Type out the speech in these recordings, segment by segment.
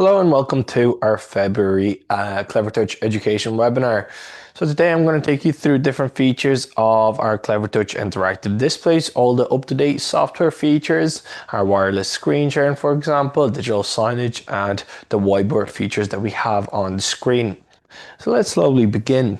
Hello and welcome to our February Clevertouch education webinar. So today I'm going to take you through different features of our Clevertouch interactive displays, all the up-to-date software features, our wireless screen sharing, for example, digital signage, and the whiteboard features that we have on the screen. So let's slowly begin.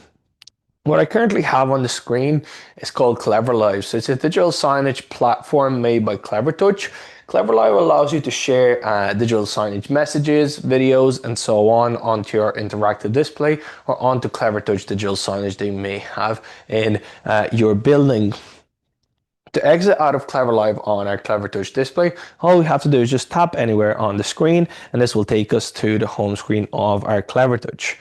What I currently have on the screen is called CleverLive. So it's a digital signage platform made by Clevertouch. CleverLive allows you to share digital signage messages, videos, and so on onto your interactive display or onto Clevertouch digital signage that you may have in your building. To exit out of CleverLive on our Clevertouch display, all we have to do is just tap anywhere on the screen, and this will take us to the home screen of our Clevertouch.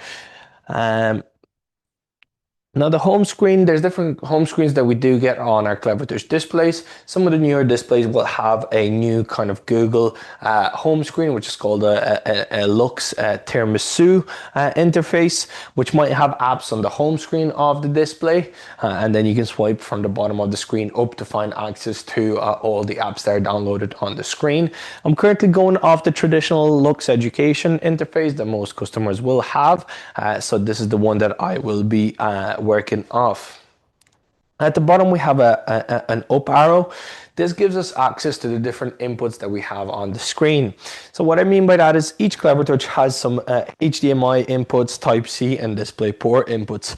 Now the home screen, there's different home screens that we do get on our Clevertouch displays. Some of the newer displays will have a new kind of Google home screen, which is called a Lux Tiramisu interface, which might have apps on the home screen of the display. And then you can swipe from the bottom of the screen up to find access to all the apps that are downloaded on the screen. I'm currently going off the traditional Lux Education interface that most customers will have. So this is the one that I will be working off. At the bottom we have an up arrow. This gives us access to the different inputs that we have on the screen. So what I mean by that is each Clevertouch has some HDMI inputs, Type-C and DisplayPort inputs.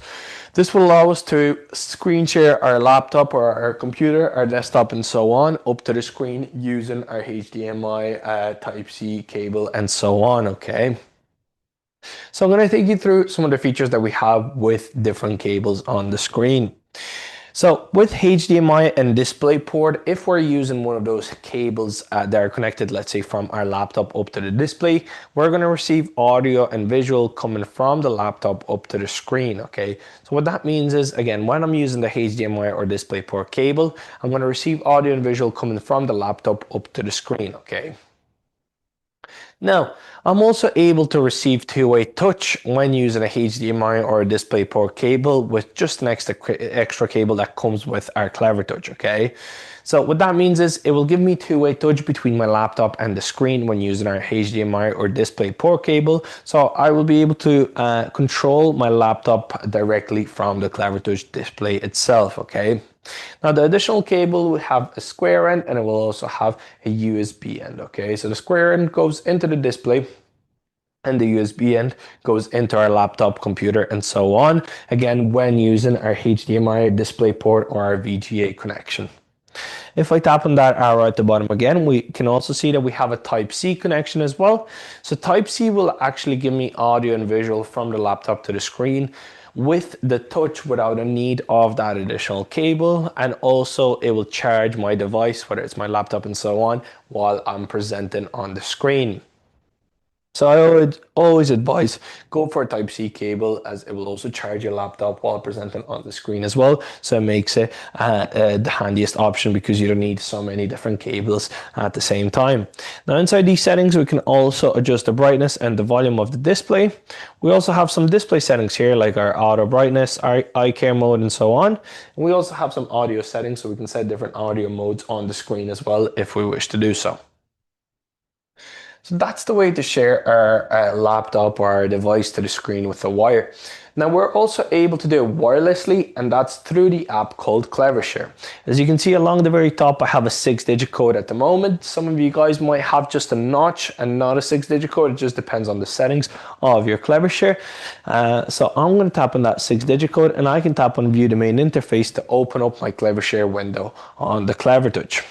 This will allow us to screen share our laptop or our computer, our desktop and so on up to the screen using our HDMI, Type-C cable and so on, okay? So I'm going to take you through some of the features that we have with different cables on the screen. So with HDMI and DisplayPort, if we're using one of those cables that are connected, let's say from our laptop up to the display, we're going to receive audio and visual coming from the laptop up to the screen, okay? So what that means is, again, when I'm using the HDMI or DisplayPort cable, I'm going to receive audio and visual coming from the laptop up to the screen, okay? Now, I'm also able to receive two-way touch when using a HDMI or a DisplayPort cable with just an extra cable that comes with our Clevertouch, okay? So what that means is it will give me two-way touch between my laptop and the screen when using our HDMI or DisplayPort cable. So I will be able to control my laptop directly from the Clevertouch display itself, okay? Now the additional cable will have a square end and it will also have a USB end, okay? So the square end goes into the display and the USB end goes into our laptop, computer, and so on. Again, when using our HDMI, DisplayPort, or our VGA connection. If I tap on that arrow at the bottom again, we can also see that we have a Type-C connection as well. So Type-C will actually give me audio and visual from the laptop to the screen with the touch without a need of that additional cable, and also it will charge my device, whether it's my laptop and so on, while I'm presenting on the screen. So I would always advise go for a Type-C cable, as it will also charge your laptop while presenting on the screen as well. So it makes it the handiest option because you don't need so many different cables at the same time. Now inside these settings, we can also adjust the brightness and the volume of the display. We also have some display settings here like our auto brightness, our eye care mode and so on. And we also have some audio settings, so we can set different audio modes on the screen as well if we wish to do so. So that's the way to share our laptop or our device to the screen with a wire. Now we're also able to do it wirelessly, and that's through the app called CleverShare. As you can see along the very top, I have a 6-digit code at the moment. Some of you guys might have just a notch and not a 6-digit code. It just depends on the settings of your CleverShare. So I'm going to tap on that 6-digit code, and I can tap on View the Main Interface to open up my CleverShare window on the Clevertouch.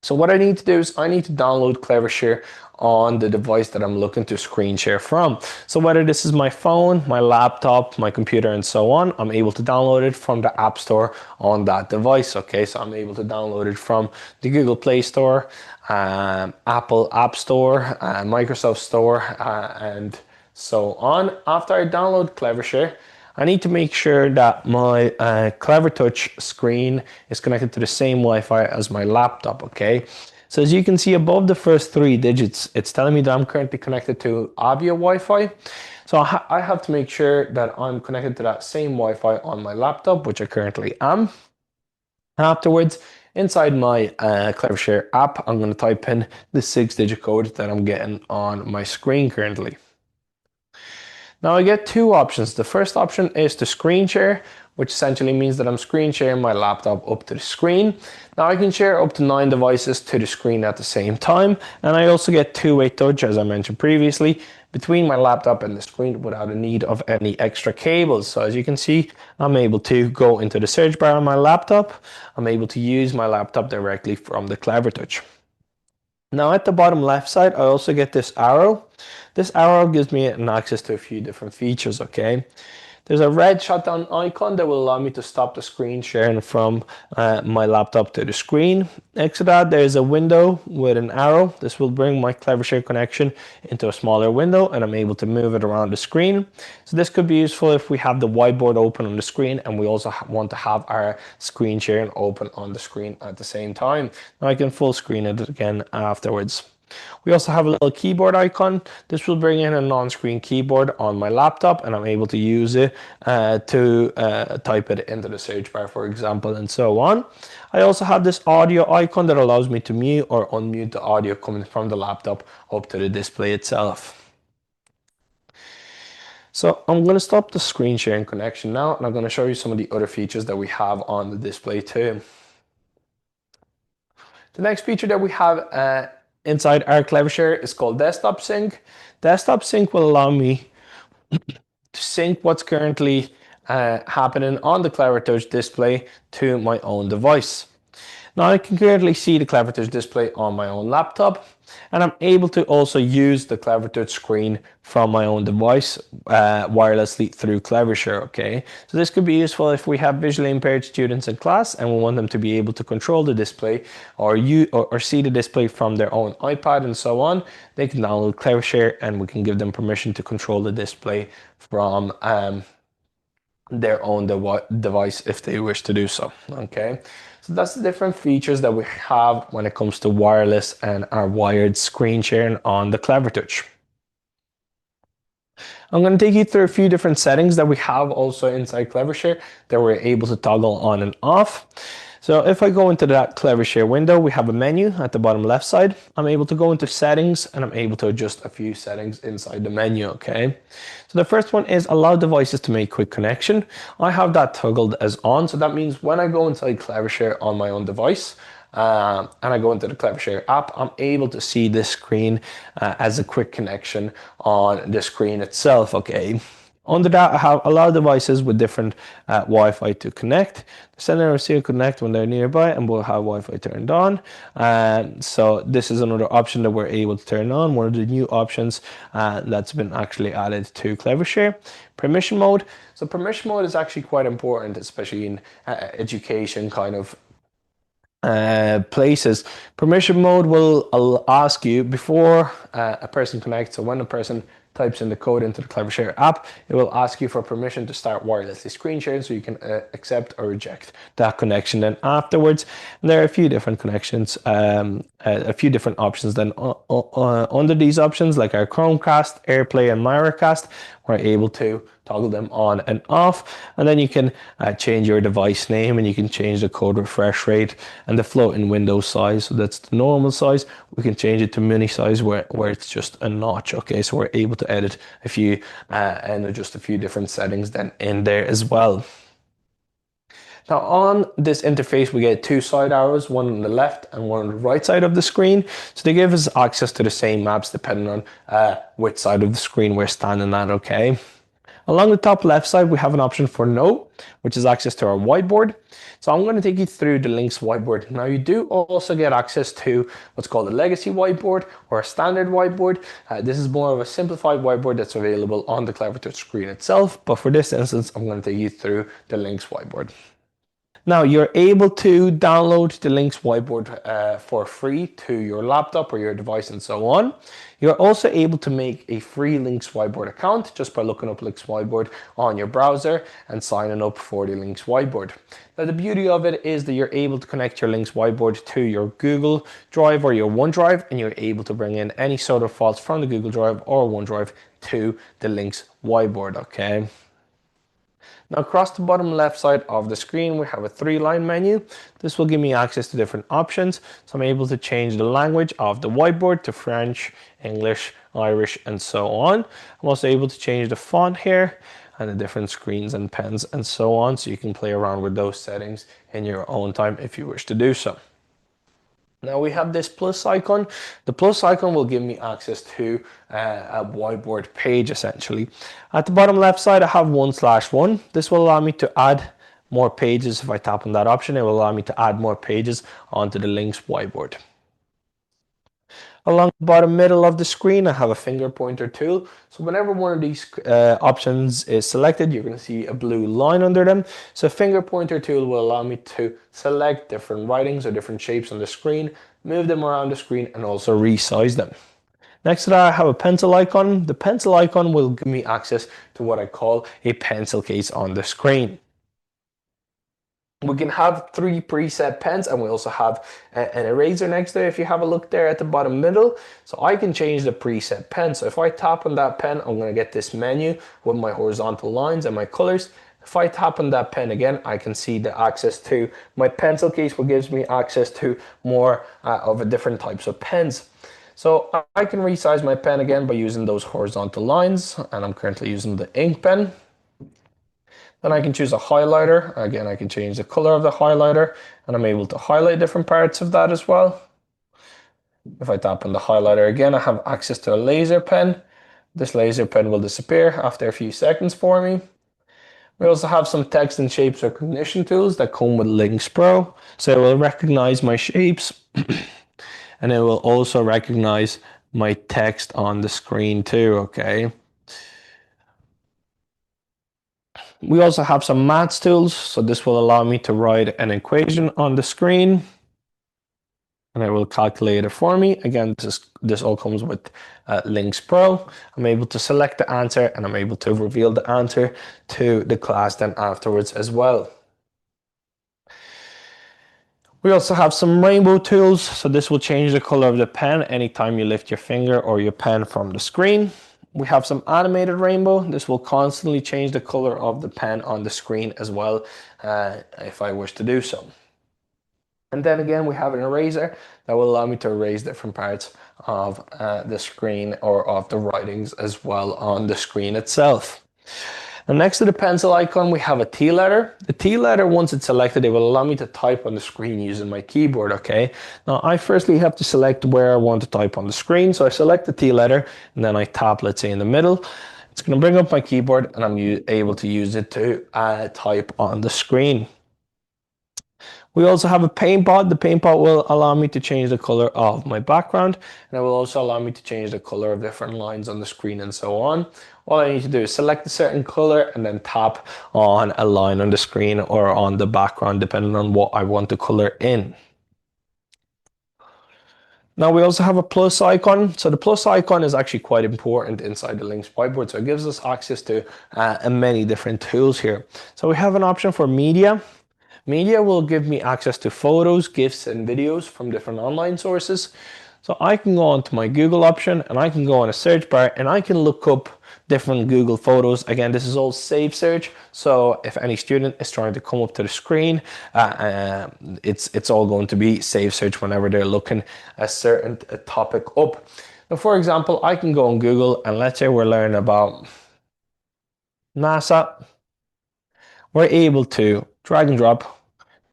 So what I need to do is I need to download CleverShare on the device that I'm looking to screen share from. So whether this is my phone, my laptop, my computer, and so on, I'm able to download it from the App Store on that device, okay? So I'm able to download it from the Google Play Store, Apple App Store, Microsoft Store, and so on. After I download CleverShare, I need to make sure that my Clevertouch screen is connected to the same Wi-Fi as my laptop, okay? So as you can see above the first 3 digits, it's telling me that I'm currently connected to Avio Wi-Fi. So I have to make sure that I'm connected to that same Wi-Fi on my laptop, which I currently am. Afterwards, Inside my Clevershare app, I'm going to type in the 6-digit code that I'm getting on my screen currently. Now I get two options. The first option is to screen share, which essentially means that I'm screen sharing my laptop up to the screen. Now I can share up to 9 devices to the screen at the same time, and I also get two-way touch, as I mentioned previously, between my laptop and the screen without a need of any extra cables. So as you can see, I'm able to go into the search bar on my laptop. I'm able to use my laptop directly from the Clevertouch. Now at the bottom left side, I also get this arrow. This arrow gives me an access to a few different features, okay? There's a red shutdown icon that will allow me to stop the screen sharing from my laptop to the screen. Next to that, there's a window with an arrow. This will bring my Clevershare connection into a smaller window, and I'm able to move it around the screen. So this could be useful if we have the whiteboard open on the screen and we also want to have our screen sharing open on the screen at the same time. Now I can full screen it again afterwards. We also have a little keyboard icon. This will bring in a non-screen keyboard on my laptop, and I'm able to use it to type it into the search bar, for example, and so on. I also have this audio icon that allows me to mute or unmute the audio coming from the laptop up to the display itself. So I'm going to stop the screen sharing connection now, and I'm going to show you some of the other features that we have on the display too. The next feature that we have inside our Clevershare is called Desktop Sync. Desktop Sync will allow me to sync what's currently happening on the Clevertouch display to my own device. Now I can currently see the Clevertouch display on my own laptop, and I'm able to also use the Clevertouch screen from my own device wirelessly through Clevershare, okay? So this could be useful if we have visually impaired students in class and we want them to be able to control the display or see the display from their own iPad and so on. They can download Clevershare and we can give them permission to control the display from their own device if they wish to do so, okay? So that's the different features that we have when it comes to wireless and our wired screen sharing on the Clevertouch. I'm going to take you through a few different settings that we have also inside Clevershare that we're able to toggle on and off. So if I go into that Clevershare window, we have a menu at the bottom left side. I'm able to go into settings and I'm able to adjust a few settings inside the menu, okay? So the first one is allow devices to make quick connection. I have that toggled as on, so that means when I go inside Clevershare on my own device, and I go into the Clevershare app, I'm able to see this screen as a quick connection on the screen itself, okay? Under that, I have allow devices with different Wi-Fi to connect. The sender and receiver connect when they're nearby and we'll have Wi-Fi turned on. So this is another option that we're able to turn on. One of the new options that's been actually added to Clevershare. Permission mode. So permission mode is actually quite important, especially in education kind of places. Permission mode will ask you before a person connects, so when a person types in the code into the Clevershare app, it will ask you for permission to start wirelessly screen sharing so you can accept or reject that connection. Then afterwards, there are a few different connections, a few different options. Then under these options, like our Chromecast, AirPlay, and Miracast, we're able to toggle them on and off, and then you can change your device name and you can change the code refresh rate and the floating window size. So that's the normal size. We can change it to mini size where it's just a notch, okay? So we're able to edit a few and adjust a few different settings then in there as well. Now on this interface, we get two side arrows, one on the left and one on the right side of the screen. So they give us access to the same maps depending on which side of the screen we're standing at, okay? Along the top left side, we have an option for no, which is access to our whiteboard. So I'm going to take you through the Lynx whiteboard. Now you do also get access to what's called a legacy whiteboard or a standard whiteboard. This is more of a simplified whiteboard that's available on the Clevertouch screen itself. But for this instance, I'm going to take you through the Lynx whiteboard. Now you're able to download the Lynx whiteboard for free to your laptop or your device and so on. You're also able to make a free Lynx whiteboard account just by looking up Lynx whiteboard on your browser and signing up for the Lynx whiteboard. Now the beauty of it is that you're able to connect your Lynx whiteboard to your Google Drive or your OneDrive, and you're able to bring in any sort of files from the Google Drive or OneDrive to the Lynx whiteboard, okay? Now across the bottom left side of the screen, we have a 3-line menu. This will give me access to different options. So I'm able to change the language of the whiteboard to French, English, Irish, and so on. I'm also able to change the font here and the different screens and pens and so on. So you can play around with those settings in your own time if you wish to do so. Now we have this plus icon. The plus icon will give me access to a whiteboard page essentially. At the bottom left side, I have 1/1. This will allow me to add more pages. If I tap on that option, it will allow me to add more pages onto the links whiteboard. Along the bottom middle of the screen, I have a finger pointer tool. So whenever one of these options is selected, you're going to see a blue line under them. So finger pointer tool will allow me to select different writings or different shapes on the screen, move them around the screen, and also resize them. Next to that, I have a pencil icon. The pencil icon will give me access to what I call a pencil case on the screen. We can have 3 preset pens, and we also have an eraser next to it. If you have a look there at the bottom middle, so I can change the preset pen. So if I tap on that pen, I'm going to get this menu with my horizontal lines and my colors. If I tap on that pen again, I can see the access to my pencil case, which gives me access to more of a different types of pens. So I can resize my pen again by using those horizontal lines, and I'm currently using the ink pen. Then I can choose a highlighter. Again, I can change the color of the highlighter, and I'm able to highlight different parts of that as well. If I tap on the highlighter again, I have access to a laser pen. This laser pen will disappear after a few seconds for me. We also have some text and shapes recognition tools that come with Links Pro. So it will recognize my shapes and it will also recognize my text on the screen too, okay? We also have some maths tools, so this will allow me to write an equation on the screen and it will calculate it for me. Again, this all comes with Links Pro. I'm able to select the answer and I'm able to reveal the answer to the class then afterwards as well. We also have some rainbow tools, so this will change the color of the pen anytime you lift your finger or your pen from the screen. We have some animated rainbow. This will constantly change the color of the pen on the screen as well, if I wish to do so. And then again, we have an eraser that will allow me to erase different parts of the screen or of the writings as well on the screen itself. Now next to the pencil icon, we have a T letter. The T letter, once it's selected, it will allow me to type on the screen using my keyboard, okay? Now I firstly have to select where I want to type on the screen. So I select the T letter and then I tap, let's say in the middle. It's gonna bring up my keyboard and I'm able to use it to type on the screen. We also have a paint pot. The paint pot will allow me to change the color of my background, and it will also allow me to change the color of different lines on the screen and so on. All I need to do is select a certain color and then tap on a line on the screen or on the background, depending on what I want to color in. Now we also have a plus icon. So the plus icon is actually quite important inside the Links whiteboard. So it gives us access to many different tools here. So we have an option for media. Media will give me access to photos, GIFs, and videos from different online sources. So I can go onto my Google option and I can go on a search bar and I can look up different Google photos. Again, this is all save search. So if any student is trying to come up to the screen, it's all going to be save search whenever they're looking a certain topic up. Now, for example, I can go on Google and let's say we're learning about NASA. We're able to drag and drop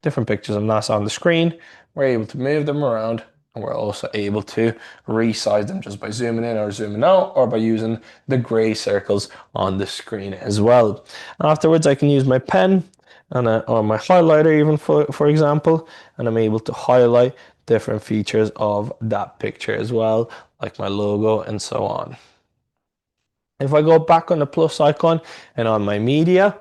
different pictures of NASA on the screen. We're able to move them around and we're also able to resize them just by zooming in or zooming out or by using the gray circles on the screen as well. Afterwards, I can use my pen and or my highlighter even for example, and I'm able to highlight different features of that picture as well, like my logo and so on. If I go back on the plus icon and on my media,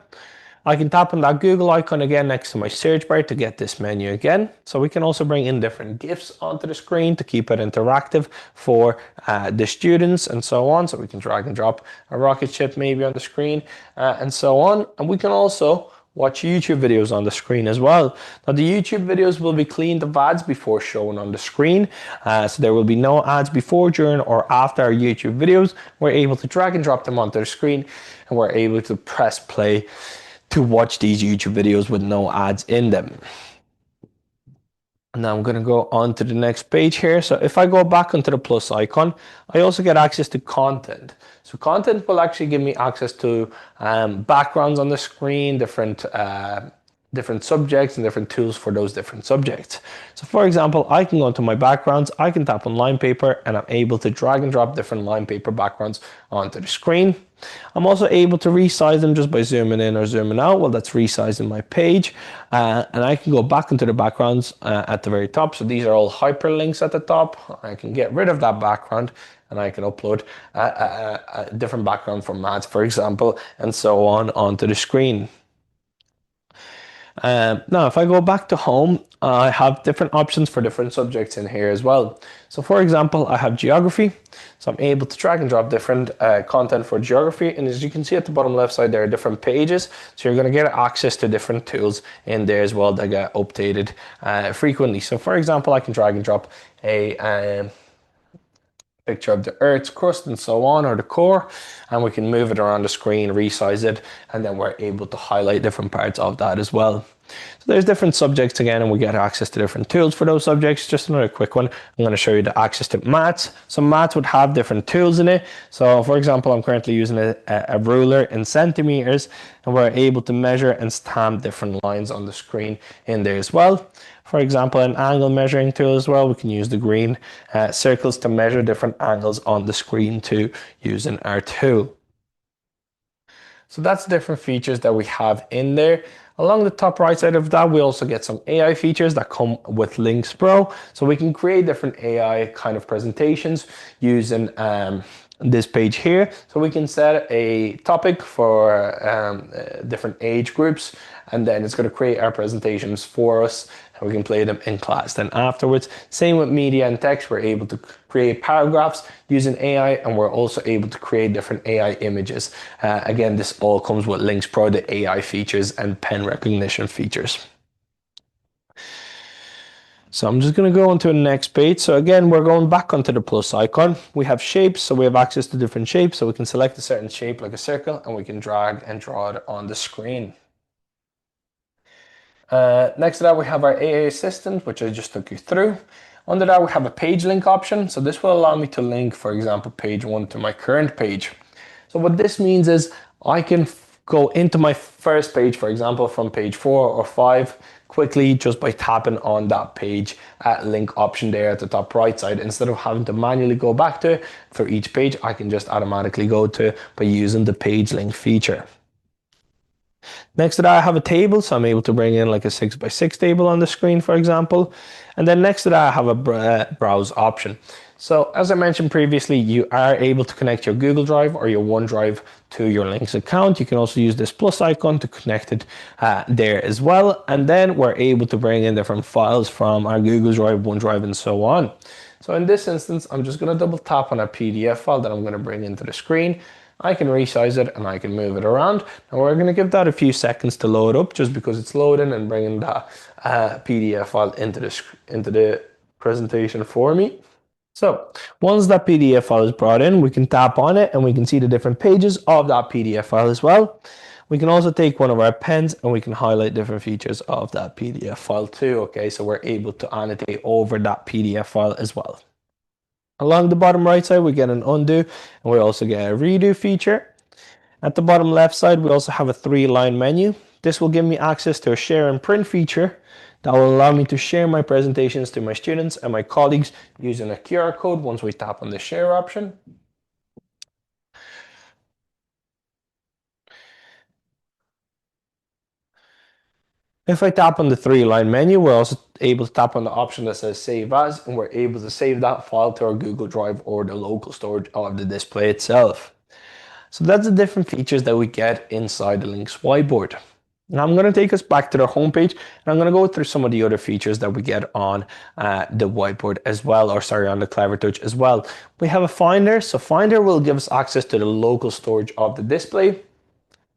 I can tap on that Google icon again next to my search bar to get this menu again. So we can also bring in different GIFs onto the screen to keep it interactive for the students and so on. So we can drag and drop a rocket ship maybe on the screen and so on. And we can also watch YouTube videos on the screen as well. Now the YouTube videos will be cleaned of ads before shown on the screen. So there will be no ads before, during, or after our YouTube videos. We're able to drag and drop them onto the screen and we're able to press play to watch these YouTube videos with no ads in them. Now I'm going to go on to the next page here. So if I go back onto the plus icon, I also get access to content. So content will actually give me access to backgrounds on the screen, different subjects and different tools for those different subjects. So for example, I can go into my backgrounds, I can tap on line paper and I'm able to drag and drop different line paper backgrounds onto the screen. I'm also able to resize them just by zooming in or zooming out. Well, that's resizing my page. And I can go back into the backgrounds at the very top. So these are all hyperlinks at the top. I can get rid of that background and I can upload a different background formats, for example, and so on onto the screen. Now, if I go back to home, I have different options for different subjects in here as well. So for example, I have geography. So I'm able to drag and drop different content for geography. And as you can see at the bottom left side, there are different pages. So you're going to get access to different tools in there as well that get updated frequently. So for example, I can drag and drop a picture of the Earth's crust and so on, or the core, and we can move it around the screen, resize it, and then we're able to highlight different parts of that as well. So there's different subjects again, and we get access to different tools for those subjects. Just another quick one, I'm going to show you the access to maths. So maths would have different tools in it. So for example, I'm currently using a ruler in centimeters, and we're able to measure and stamp different lines on the screen in there as well. For example, an angle measuring tool as well. We can use the green circles to measure different angles on the screen too using our tool. So that's different features that we have in there. Along the top right side of that, we also get some AI features that come with Links Pro. So we can create different AI kind of presentations using this page here. So we can set a topic for different age groups, and then it's going to create our presentations for us, and we can play them in class. Then afterwards, same with media and text, we're able to create paragraphs using AI, and we're also able to create different AI images. Again, this all comes with Links Pro, the AI features and pen recognition features. So I'm just going to go on to the next page. So again, we're going back onto the plus icon. We have shapes, so we have access to different shapes. So we can select a certain shape like a circle, and we can drag and draw it on the screen. Next to that, we have our AA assistant, which I just took you through. Under that, we have a page link option. So this will allow me to link, for example, page 1 to my current page. So what this means is I can go into my first page, for example, from page 4 or 5 quickly just by tapping on that page link option there at the top right side. Instead of having to manually go back to it for each page, I can just automatically go to it by using the page link feature. Next to that, I have a table, so I'm able to bring in like a 6x6 table on the screen, for example. And then next to that, I have a browse option. So as I mentioned previously, you are able to connect your Google Drive or your OneDrive to your Links account. You can also use this plus icon to connect it there as well. And then we're able to bring in different files from our Google Drive, OneDrive, and so on. So in this instance, I'm just going to double tap on a PDF file that I'm going to bring into the screen. I can resize it and I can move it around. And we're going to give that a few seconds to load up just because it's loading and bringing that PDF file into the presentation for me. So once that PDF file is brought in, we can tap on it and we can see the different pages of that PDF file as well. We can also take one of our pens and we can highlight different features of that PDF file too. Okay, so we're able to annotate over that PDF file as well. Along the bottom right side, we get an undo and we also get a redo feature. At the bottom left side, we also have a 3-line menu. This will give me access to a share and print feature that will allow me to share my presentations to my students and my colleagues using a QR code once we tap on the share option. If I tap on the 3-line menu, we're also able to tap on the option that says Save As, and we're able to save that file to our Google Drive or the local storage of the display itself. So that's the different features that we get inside the Links whiteboard. Now I'm going to take us back to the homepage, and I'm going to go through some of the other features that we get on the whiteboard as well, or sorry, on the Clevertouch as well. We have a Finder. So Finder will give us access to the local storage of the display,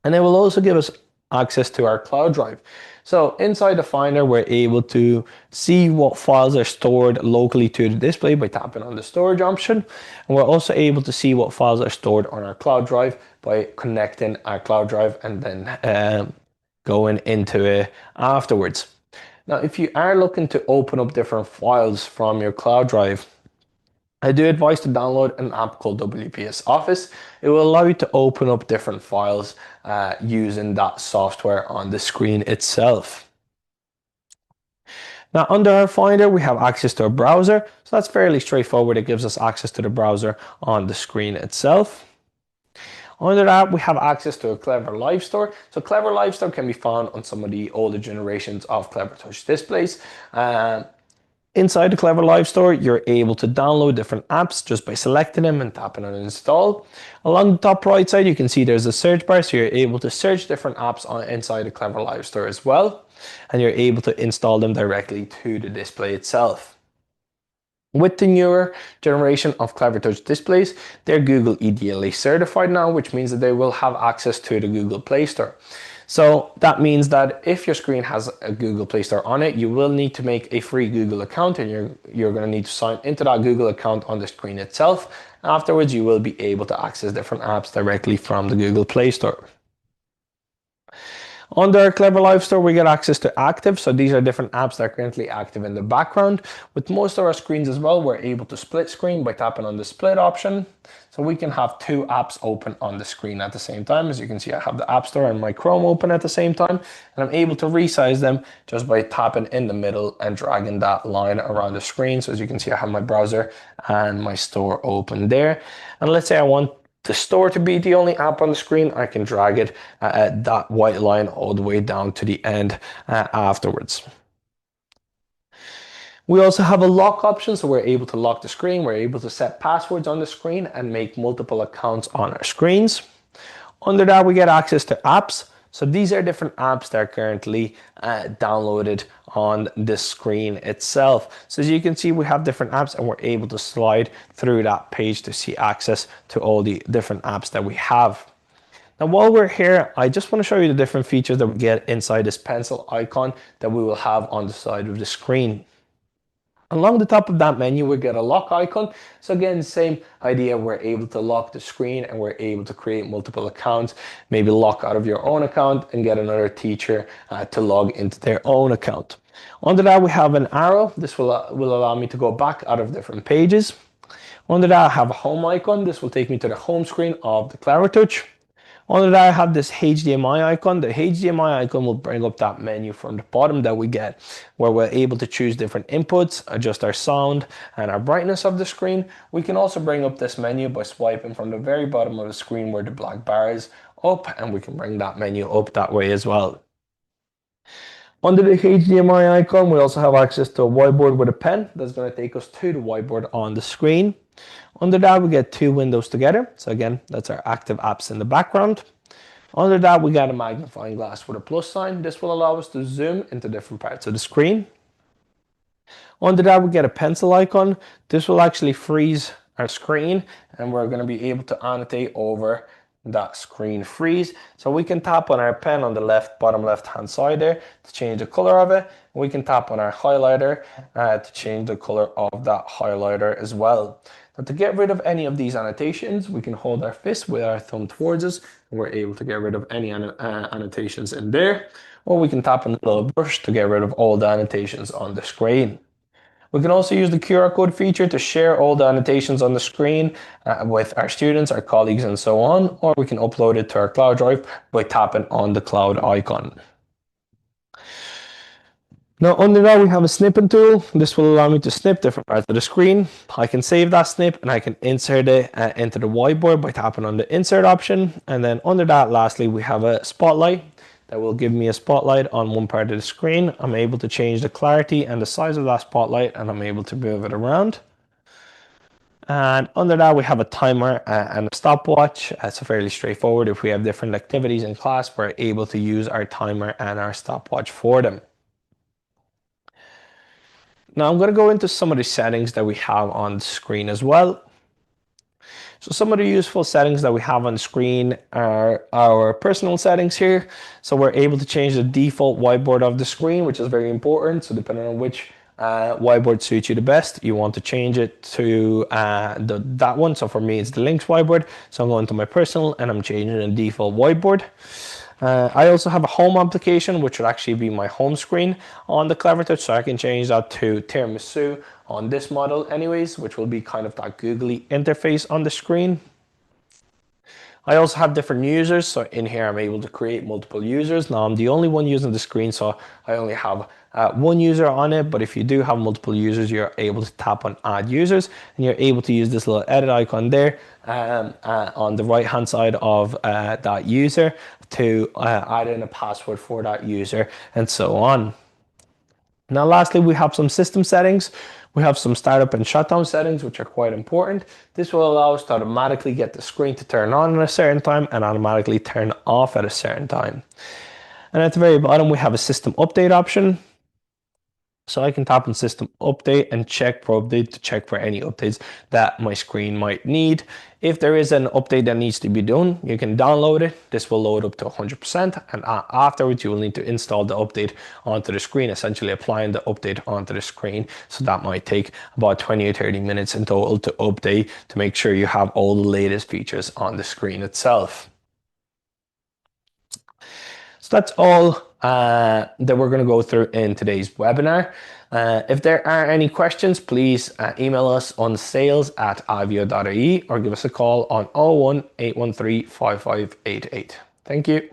and it will also give us access to our cloud drive. So inside the Finder, we're able to see what files are stored locally to the display by tapping on the storage option. And we're also able to see what files are stored on our cloud drive by connecting our cloud drive and then going into it afterwards. Now, if you are looking to open up different files from your cloud drive, I do advise to download an app called WPS Office. It will allow you to open up different files using that software on the screen itself. Now, under our Finder, we have access to a browser. So that's fairly straightforward. It gives us access to the browser on the screen itself. Under that, we have access to a CleverLive store. So CleverLive store can be found on some of the older generations of Clevertouch displays. Inside the CleverLive store, you're able to download different apps just by selecting them and tapping on install. Along the top right side, you can see there's a search bar, so you're able to search different apps inside the CleverLive store as well. And you're able to install them directly to the display itself. With the newer generation of Clevertouch displays, they're Google EDLA certified now, which means that they will have access to the Google Play Store. So that means that if your screen has a Google Play Store on it, you will need to make a free Google account, and you're going to need to sign into that Google account on the screen itself. Afterwards, you will be able to access different apps directly from the Google Play Store. Under our CleverLive store, we get access to active. So these are different apps that are currently active in the background. With most of our screens as well, we're able to split screen by tapping on the split option. So we can have two apps open on the screen at the same time. As you can see, I have the App Store and my Chrome open at the same time. And I'm able to resize them just by tapping in the middle and dragging that line around the screen. So as you can see, I have my browser and my store open there. And let's say I want the store to be the only app on the screen, I can drag it that white line all the way down to the end afterwards. We also have a lock option, so we're able to lock the screen. We're able to set passwords on the screen and make multiple accounts on our screens. Under that, we get access to apps. So these are different apps that are currently downloaded on the screen itself. So as you can see, we have different apps and we're able to slide through that page to see access to all the different apps that we have. Now, while we're here, I just want to show you the different features that we get inside this pencil icon that we will have on the side of the screen. Along the top of that menu, we get a lock icon. So again, same idea, we're able to lock the screen and we're able to create multiple accounts, maybe lock out of your own account and get another teacher to log into their own account. Under that, we have an arrow. This will allow me to go back out of different pages. Under that, I have a home icon. This will take me to the home screen of the Clevertouch. Under that, I have this HDMI icon. The HDMI icon will bring up that menu from the bottom that we get, where we're able to choose different inputs, adjust our sound and our brightness of the screen. We can also bring up this menu by swiping from the very bottom of the screen where the black bar is up, and we can bring that menu up that way as well. Under the HDMI icon, we also have access to a whiteboard with a pen that's going to take us to the whiteboard on the screen. Under that, we get two windows together. So again, that's our active apps in the background. Under that, we got a magnifying glass with a plus sign. This will allow us to zoom into different parts of the screen. Under that, we get a pencil icon. This will actually freeze our screen, and we're going to be able to annotate over that screen freeze. So we can tap on our pen on the bottom left hand side there to change the color of it. We can tap on our highlighter to change the color of that highlighter as well. Now, to get rid of any of these annotations, we can hold our fist with our thumb towards us, and we're able to get rid of any annotations in there. Or we can tap on the little brush to get rid of all the annotations on the screen. We can also use the QR code feature to share all the annotations on the screen with our students, our colleagues, and so on. Or we can upload it to our cloud drive by tapping on the cloud icon. Now, under that, we have a snipping tool. This will allow me to snip different parts of the screen. I can save that snip and I can insert it into the whiteboard by tapping on the insert option. And then under that, lastly, we have a spotlight that will give me a spotlight on one part of the screen. I'm able to change the clarity and the size of that spotlight, and I'm able to move it around. And under that, we have a timer and a stopwatch. It's fairly straightforward. If we have different activities in class, we're able to use our timer and our stopwatch for them. Now I'm going to go into some of the settings that we have on the screen as well. So some of the useful settings that we have on the screen are our personal settings here. So we're able to change the default whiteboard of the screen, which is very important. So depending on which whiteboard suits you the best, you want to change it to that one. So for me, it's the Lynx whiteboard. So I'm going to my personal and I'm changing the default whiteboard. I also have a home application, which would actually be my home screen on the Clevertouch, so I can change that to tiramisu on this model anyways, which will be kind of that googly interface on the screen. I also have different users, so in here I'm able to create multiple users. Now I'm the only one using the screen, so I only have one user on it, but if you do have multiple users, you're able to tap on add users, and you're able to use this little edit icon there on the right hand side of that user to add in a password for that user and so on. Now, lastly, we have some system settings. We have some startup and shutdown settings, which are quite important. This will allow us to automatically get the screen to turn on at a certain time and automatically turn off at a certain time. And at the very bottom, we have a system update option. So I can tap on system update and check for update to check for any updates that my screen might need. If there is an update that needs to be done, you can download it. This will load up to 100%, and afterwards you will need to install the update onto the screen, essentially applying the update onto the screen. So that might take about 20 or 30 minutes in total to update to make sure you have all the latest features on the screen itself. So that's all that we're going to go through in today's webinar. If there are any questions, please email us on sales@avio.ie or give us a call on 01 813 5588. Thank you.